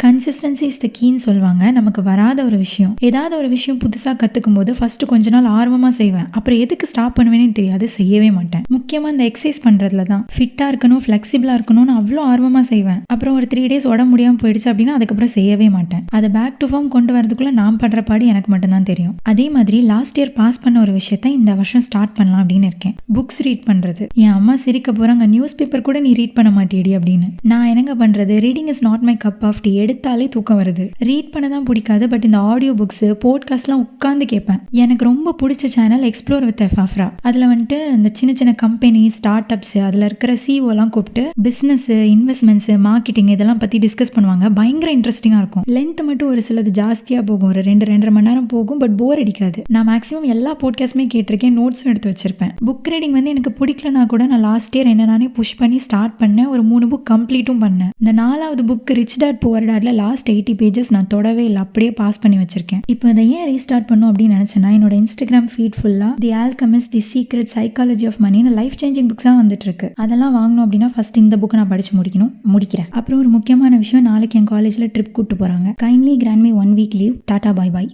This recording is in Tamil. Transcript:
கன்சிஸ்டன்சி இஸ் த கீன்னு சொல்லுவாங்க. நமக்கு வராத ஒரு விஷயம், ஏதாவது ஒரு விஷயம் புதுசாக கற்றுக்கும் போது ஃபர்ஸ்ட் கொஞ்ச நாள் ஆர்வமாக செய்வேன். அப்புறம் எதுக்கு ஸ்டாப் பண்ணுவேனே தெரியாது, செய்யவே மாட்டேன். முக்கியமாக இந்த எக்ஸசைஸ் பண்ணுறதுல தான் ஃபிட்டாக இருக்கணும், ஃப்ளெக்சிபிளாக இருக்கணும்னு அவ்வளோ ஆர்வமாக செய்வேன். அப்புறம் ஒரு 3 days உடம்பு முடியாமல் போயிடுச்சு அப்படின்னா அதுக்கப்புறம் செய்யவே மாட்டேன். அதை பேக் டு ஃபார்ம் கொண்டு வரதுக்குள்ள நான் படுற பாடு எனக்கு மட்டும்தான் தெரியும். அதே மாதிரி லாஸ்ட் இயர் பாஸ் பண்ண ஒரு விஷயத்த இந்த வருஷம் ஸ்டார்ட் பண்ணலாம் அப்படின்னு இருக்கேன். புக்ஸ் ரீட் பண்ணுறது. என் அம்மா சிரிக்க போகிறாங்க, நியூஸ் பேப்பர் கூட நீ ரீட் பண்ண மாட்டேடி அப்படின்னு. நான் என்னங்க பண்ணுறது, reading is not my cup of tea. எடுத்தாலே தூக்கம் வருது. ரீட் பண்ண தான் பிடிக்காது, பட் இந்த ஆடியோ புக்ஸ் போட்காஸ்ட்லாம் உட்காந்து கேட்பேன். எனக்கு ரொம்ப பிடிச்ச சேனல் எக்ஸ்ப்ளோர் வித் எஃப்ஆஃப்ரா. அதில் வந்துட்டு இந்த சின்ன சின்ன கம்பெனி, ஸ்டார்ட் அப்ஸ், அதில் இருக்கிற சிஓலாம் கூப்பிட்டு பிஸ்னஸ், இன்வெஸ்ட்மெண்ட்ஸ், மார்க்கெட்டிங் இதெல்லாம் பற்றி டிஸ்கஸ் பண்ணுவாங்க. பயங்கர இன்ட்ரெஸ்டிங்காக இருக்கும். லென்த் மட்டும் ஒரு சிலது ஜாஸ்தியாக போகும், ஒரு 2-2.5 மணி நேரம் போகும், பட் போர் அடிக்காது. நான் மேக்ஸிமம் எல்லா போட்காஸ்ட்டுமே கேட்டிருக்கேன், நோட்ஸும் எடுத்து வச்சிருப்பேன். புக் ரீடிங் வந்து எனக்கு பிடிக்கலனா கூட நான் லாஸ்ட் இயர் என்ன நானே புஷ் பண்ணி ஸ்டார்ட் பண்ணேன். ஒரு 3 புக் கம்ப்ளீட்டும் பண்ணேன். இந்த 4வது புக் ரிச் டாட் புவர் டாட்ல லாஸ்ட் 80 pages நான் தொடவே இல்லை, அப்படியே பாஸ் பண்ணி வச்சிருக்கேன். இப்போ இதை ஏன் ரீஸ்டார்ட் பண்ணும் அப்படின்னு நினைச்சேன்னா, என்னோட இன்ஸ்டாகிராம் ஃபீட் ஃபுல்லா the Alchemist, the Secret, psychology of மணின்னு லைஃப் சேஞ்சிங் புக்ஸாக வந்துட்டு இருக்கு. அதெல்லாம் வாங்கணும் அப்படின்னா ஃபர்ஸ்ட் இந்த புக்கை நான் படிச்சு முடிக்கிறேன். அப்புறம் ஒரு முக்கியமான விஷயம், நாளைக்கு என் காலேஜில் ட்ரிப் கூட்டு போறாங்க. Kindly grant me 1 week leave. Tata, bye பாய்.